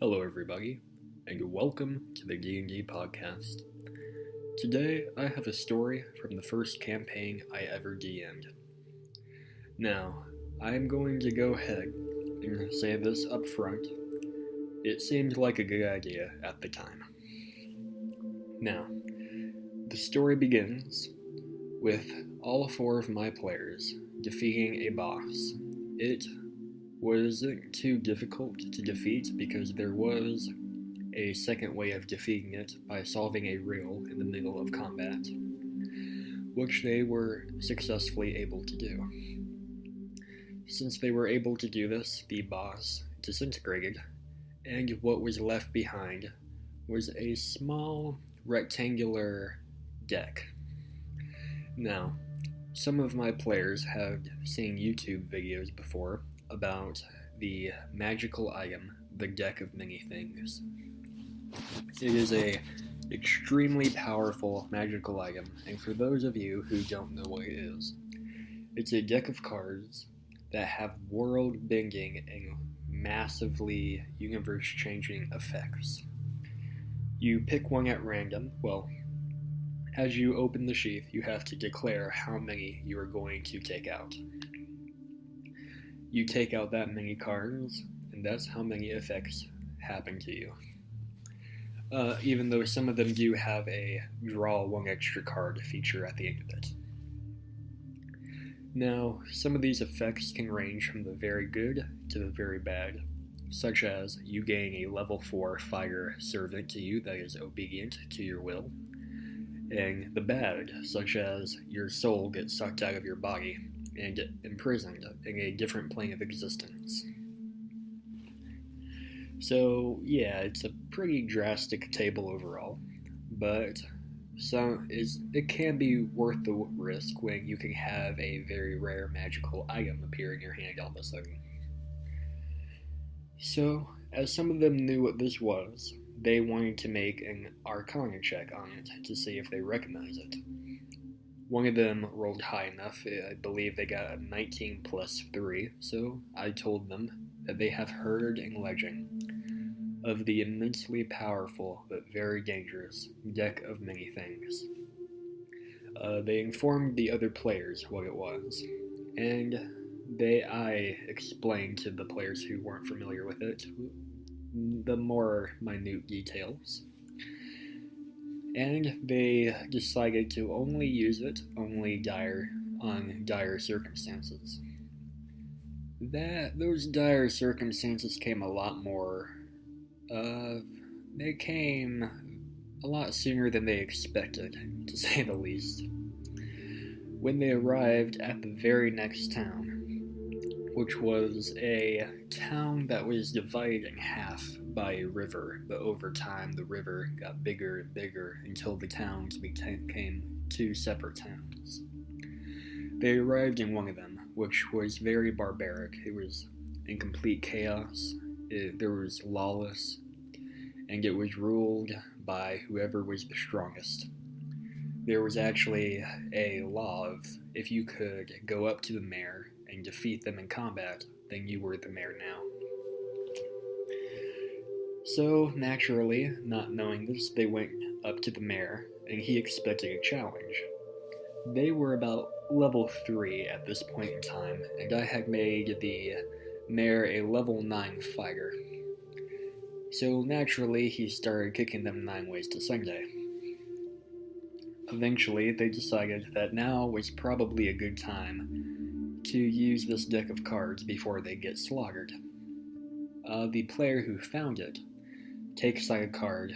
Hello everybody, and welcome to the D&D podcast. Today, I have a story from the first campaign I ever DM'd. Now, I am going to go ahead and say this up front. It seemed like a good idea at the time. Now, the story begins with all four of my players defeating a boss. It wasn't too difficult to defeat because there was a second way of defeating it by solving a riddle in the middle of combat, which they were successfully able to do. Since they were able to do this, the boss disintegrated, and what was left behind was a small rectangular deck. Now, some of my players have seen YouTube videos before about the magical item, the Deck of Many Things. It is a extremely powerful magical item, and for those of you who don't know what it is, it's a deck of cards that have world-bending and massively universe-changing effects. You pick one at random. Well, as you open the sheath, you have to declare how many you are going to take out. You take out that many cards, and that's how many effects happen to you. Even though some of them do have a draw one extra card feature at the end of it. Now, some of these effects can range from the very good to the very bad, such as you gain a level 4 fire servant to you that is obedient to your will, and the bad, such as your soul gets sucked out of your body and imprisoned in a different plane of existence. So yeah, it's a pretty drastic table overall, but it can be worth the risk when you can have a very rare magical item appear in your hand all of a sudden. So, as some of them knew what this was, they wanted to make an Arcana check on it to see if they recognize it. One of them rolled high enough. I believe they got a 19 plus 3, so I told them that they have heard in legend of the immensely powerful but very dangerous Deck of Many Things. They informed the other players what it was, and I explained to the players who weren't familiar with it the more minute details. And they decided to only use it on dire circumstances. Those dire circumstances came a lot more. They came a lot sooner than they expected, to say the least. When they arrived at the very next town, which was a town that was divided in half by a river, but over time the river got bigger and bigger until the towns became two separate towns. They arrived in one of them, which was very barbaric. It was in complete chaos. There was lawless, and it was ruled by whoever was the strongest. There was actually a law of if you could go up to the mayor and defeat them in combat, then you were the mayor now. So, naturally, not knowing this, they went up to the mayor, and he expected a challenge. They were about level 3 at this point in time, and I had made the mayor a level 9 fighter. So, naturally, he started kicking them 9 ways to Sunday. Eventually, they decided that now was probably a good time to use this deck of cards before they get slaughtered. The player who found it takes out a card,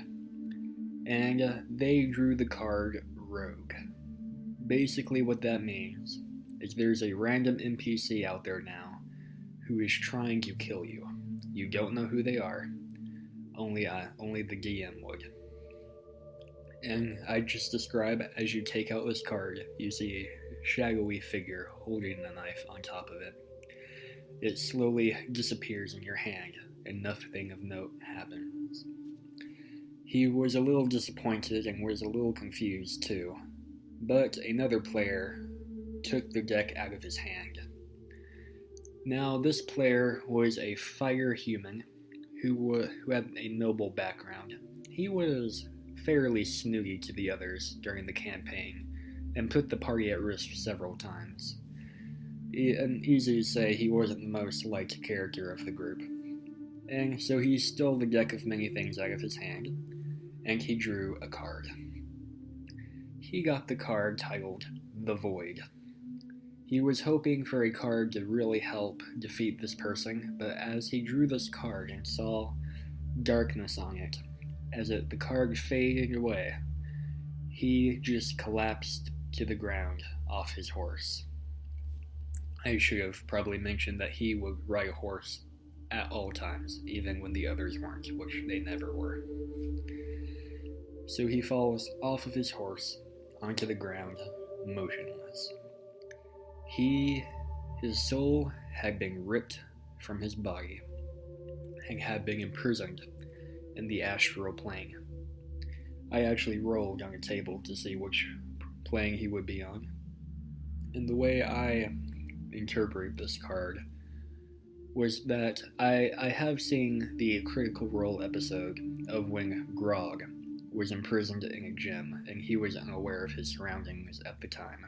and they drew the card Rogue. Basically what that means is there's a random NPC out there now who is trying to kill you. You don't know who they are, only the DM would. And I just describe, as you take out this card, you see a shadowy figure holding a knife on top of it. It slowly disappears in your hand, and nothing of note happens. He was a little disappointed and was a little confused too, but another player took the deck out of his hand. Now, this player was a fire human who had a noble background. He was fairly snooty to the others during the campaign and put the party at risk several times. And easy to say he wasn't the most liked character of the group. And so he stole the deck of many things out of his hand, and he drew a card. He got the card titled The Void. He was hoping for a card to really help defeat this person, but as he drew this card and saw darkness on it, the card faded away, he just collapsed to the ground off his horse. I should have probably mentioned that he would ride a horse at all times, even when the others weren't, which they never were. So he falls off of his horse onto the ground, motionless. His soul had been ripped from his body and had been imprisoned in the astral plane. I actually rolled on a table to see which plane he would be on. And the way I interpret this card was that I have seen the Critical Role episode of when Grog was imprisoned in a gym and he was unaware of his surroundings at the time.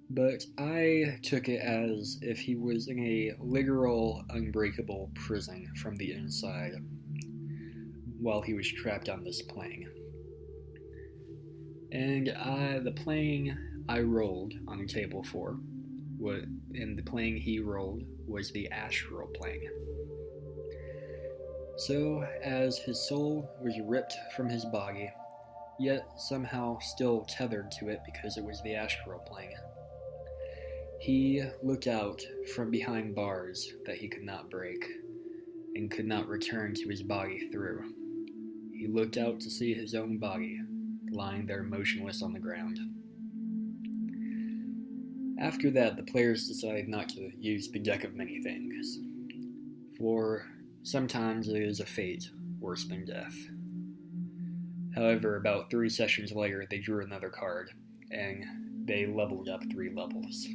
But I took it as if he was in a literal, unbreakable prison from the inside while he was trapped on this plane. And the plane I rolled on a table for, and the plane he rolled was the astral plane. So, as his soul was ripped from his body, yet somehow still tethered to it because it was the astral plane, he looked out from behind bars that he could not break and could not return to his body through. He looked out to see his own body lying there motionless on the ground. After that, the players decided not to use the deck of many things, for sometimes it is a fate worse than death. However, about 3 sessions later, they drew another card, and they leveled up 3 levels.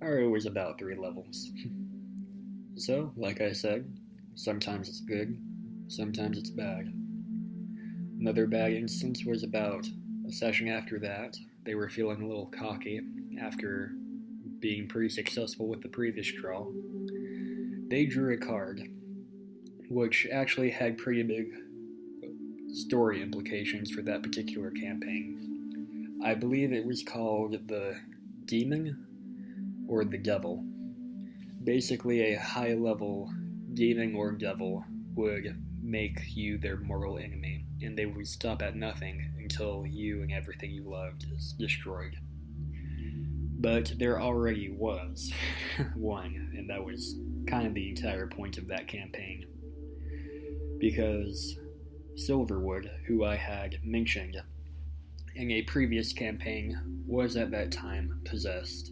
Or it was about 3 levels. So, like I said, sometimes it's good, sometimes it's bad. Another bad instance was about a session after that. They were feeling a little cocky after being pretty successful with the previous draw. They drew a card, which actually had pretty big story implications for that particular campaign. I believe it was called the Demon or the Devil. Basically, a high-level demon or devil would make you their mortal enemy, and they would stop at nothing until you and everything you loved is destroyed. But there already was one, and that was kind of the entire point of that campaign. Because Silverwood, who I had mentioned in a previous campaign, was at that time possessed.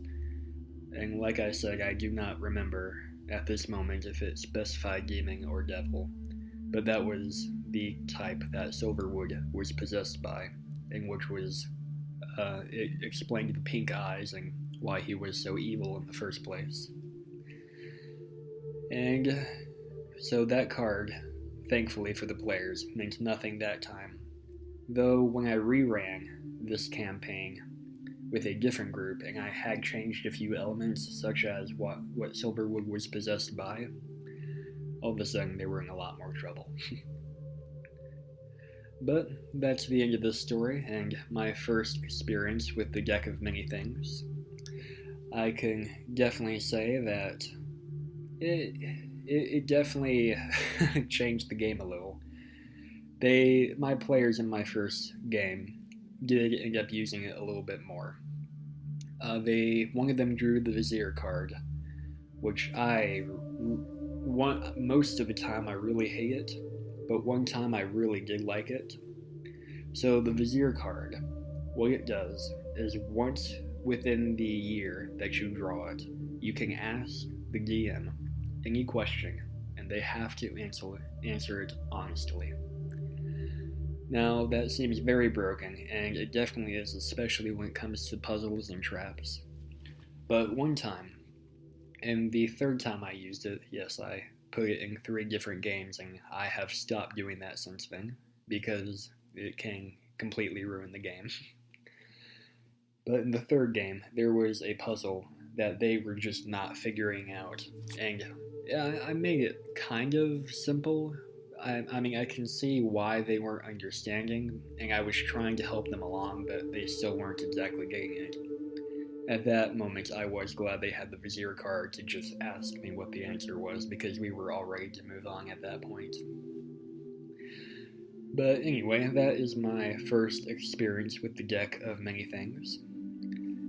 And like I said, I do not remember at this moment if it specified demon or devil, but that was the type that Silverwood was possessed by, and which was, it explained the pink eyes and why he was so evil in the first place. And so that card, thankfully for the players, meant nothing that time. Though when I reran this campaign with a different group and I had changed a few elements, such as what Silverwood was possessed by, all of a sudden they were in a lot more trouble. But that's the end of this story and my first experience with the deck of many things. I can definitely say that it definitely changed the game a little. My players in my first game did end up using it a little bit more. One of them drew the Vizier card, which most of the time I really hate it, but one time I really did like it. So the Vizier card, what it does is once within the year that you draw it, you can ask the DM any question, and they have to answer it honestly. Now, that seems very broken, and it definitely is, especially when it comes to puzzles and traps. But one time, and the third time I used it, yes, I put it in 3 different games, and I have stopped doing that since then because it can completely ruin the game. But in the 3rd game, there was a puzzle that they were just not figuring out, and yeah, I made it kind of simple. I mean, I can see why they weren't understanding, and I was trying to help them along, but they still weren't exactly getting it. At that moment, I was glad they had the Vizier card to just ask me what the answer was, because we were all ready to move on at that point. But anyway, that is my first experience with the deck of many things.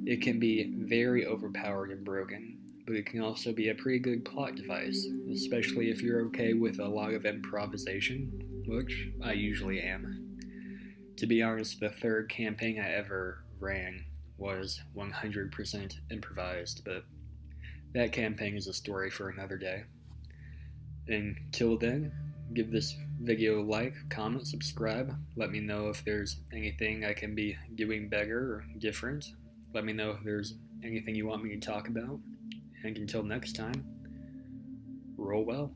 It can be very overpowered and broken, but it can also be a pretty good plot device, especially if you're okay with a lot of improvisation, which I usually am. To be honest, the 3rd campaign I ever ran was 100% improvised, but that campaign is a story for another day. Until then, give this video a like, comment, subscribe. Let me know if there's anything I can be doing better or different. Let me know if there's anything you want me to talk about. And until next time, roll well.